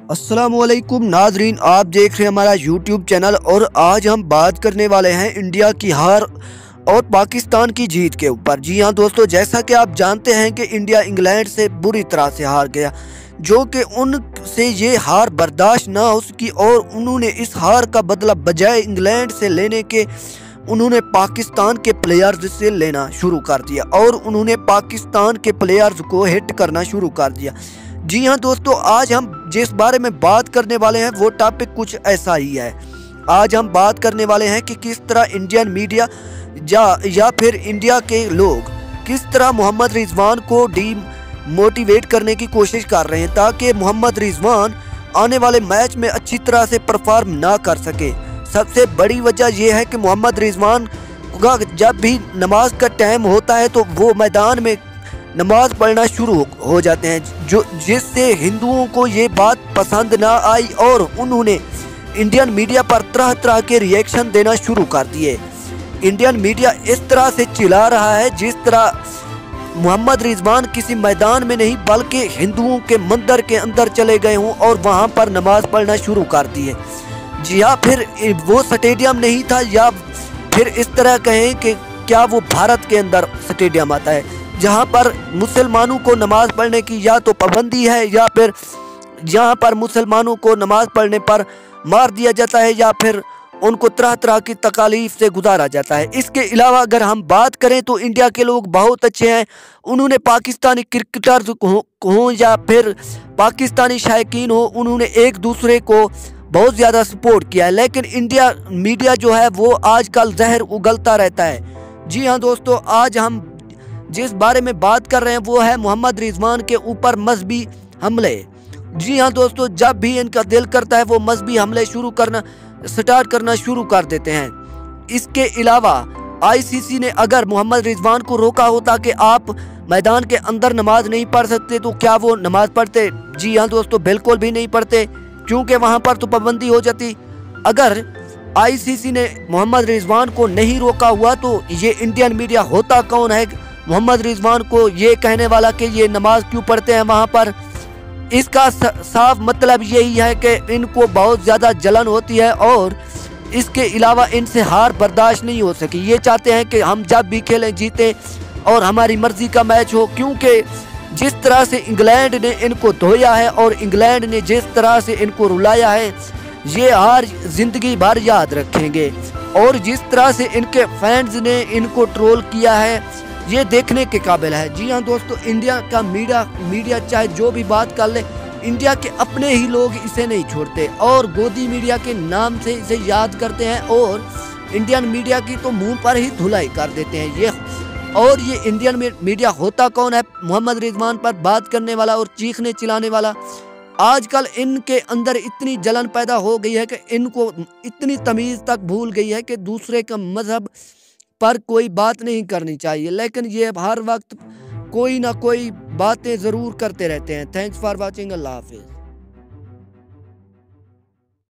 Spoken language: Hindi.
अस्सलामुअलैकुम नाजरीन, आप देख रहे हैं हमारा यूट्यूब चैनल और आज हम बात करने वाले हैं इंडिया की हार और पाकिस्तान की जीत के ऊपर। जी हाँ दोस्तों, जैसा कि आप जानते हैं कि इंडिया इंग्लैंड से बुरी तरह से हार गया, जो कि उनसे ये हार बर्दाश्त ना हो सकी और उन्होंने इस हार का बदला बजाय इंग्लैंड से लेने के उन्होंने पाकिस्तान के प्लेयर्स से लेना शुरू कर दिया और उन्होंने पाकिस्तान के प्लेयर्स को हिट करना शुरू कर दिया। जी हाँ दोस्तों, आज हम जिस बारे में बात करने वाले हैं वो टॉपिक कुछ ऐसा ही है। आज हम बात करने वाले हैं कि किस तरह इंडियन मीडिया या फिर इंडिया के लोग किस तरह मोहम्मद रिजवान को मोटिवेट करने की कोशिश कर रहे हैं ताकि मोहम्मद रिजवान आने वाले मैच में अच्छी तरह से परफॉर्म ना कर सके। सबसे बड़ी वजह यह है कि मोहम्मद रिजवान का जब भी नमाज का टाइम होता है तो वो मैदान में नमाज पढ़ना शुरू हो जाते हैं, जो जिससे हिंदुओं को ये बात पसंद ना आई और उन्होंने इंडियन मीडिया पर तरह तरह के रिएक्शन देना शुरू कर दिए। इंडियन मीडिया इस तरह से चिल्ला रहा है जिस तरह मोहम्मद रिजवान किसी मैदान में नहीं बल्कि हिंदुओं के मंदिर के अंदर चले गए हों और वहाँ पर नमाज पढ़ना शुरू कर दिए। जी हाँ, फिर वो स्टेडियम नहीं था या फिर इस तरह कहें कि क्या वो भारत के अंदर स्टेडियम आता है जहाँ पर मुसलमानों को नमाज पढ़ने की या तो पाबंदी है या फिर जहाँ पर मुसलमानों को नमाज पढ़ने पर मार दिया जाता है या फिर उनको तरह तरह की तकालीफ से गुजारा जाता है। इसके अलावा अगर हम बात करें तो इंडिया के लोग बहुत अच्छे हैं। उन्होंने पाकिस्तानी क्रिकेटर्स हो या फिर पाकिस्तानी शायकीन हो, उन्होंने एक दूसरे को बहुत ज़्यादा सपोर्ट किया है, लेकिन इंडिया मीडिया जो है वो आजकल जहर उगलता रहता है। जी हाँ दोस्तों, आज हम जिस बारे में बात कर रहे हैं वो है मोहम्मद रिजवान के ऊपर मजहबी हमले। जी हाँ दोस्तों, जब भी इनका दिल करता है वो मजहबी हमले स्टार्ट करना शुरू कर देते हैं। इसके अलावा आईसीसी ने अगर मोहम्मद रिजवान को रोका होता कि आप मैदान के अंदर नमाज नहीं पढ़ सकते तो क्या वो नमाज पढ़ते? जी हाँ दोस्तों, बिल्कुल भी नहीं पढ़ते, क्योंकि वहाँ पर तो पाबंदी हो जाती। अगर आईसीसी ने मोहम्मद रिजवान को नहीं रोका हुआ तो ये इंडियन मीडिया होता कौन है मोहम्मद रिजवान को ये कहने वाला कि ये नमाज क्यों पढ़ते हैं वहाँ पर? इसका साफ मतलब यही है कि इनको बहुत ज़्यादा जलन होती है और इसके अलावा इनसे हार बर्दाश्त नहीं हो सकी। ये चाहते हैं कि हम जब भी खेलें जीतें और हमारी मर्ज़ी का मैच हो, क्योंकि जिस तरह से इंग्लैंड ने इनको धोया है और इंग्लैंड ने जिस तरह से इनको रुलाया है ये हार ज़िंदगी भर याद रखेंगे। और जिस तरह से इनके फैंस ने इनको ट्रोल किया है ये देखने के काबिल है। जी हाँ दोस्तों, इंडिया का मीडिया चाहे जो भी बात कर ले, इंडिया के अपने ही लोग इसे नहीं छोड़ते और गोदी मीडिया के नाम से इसे याद करते हैं और इंडियन मीडिया की तो मुंह पर ही धुलाई कर देते हैं। ये इंडियन मीडिया होता कौन है? मोहम्मद रिजवान पर बात करने वाला और चीखने चिल्लाने वाला। आजकल इनके अंदर इतनी जलन पैदा हो गई है कि इनको इतनी तमीज़ तक भूल गई है कि दूसरे का मजहब पर कोई बात नहीं करनी चाहिए, लेकिन ये हर वक्त कोई ना कोई बातें ज़रूर करते रहते हैं। Thanks for watching. अल्लाह हाफिज़।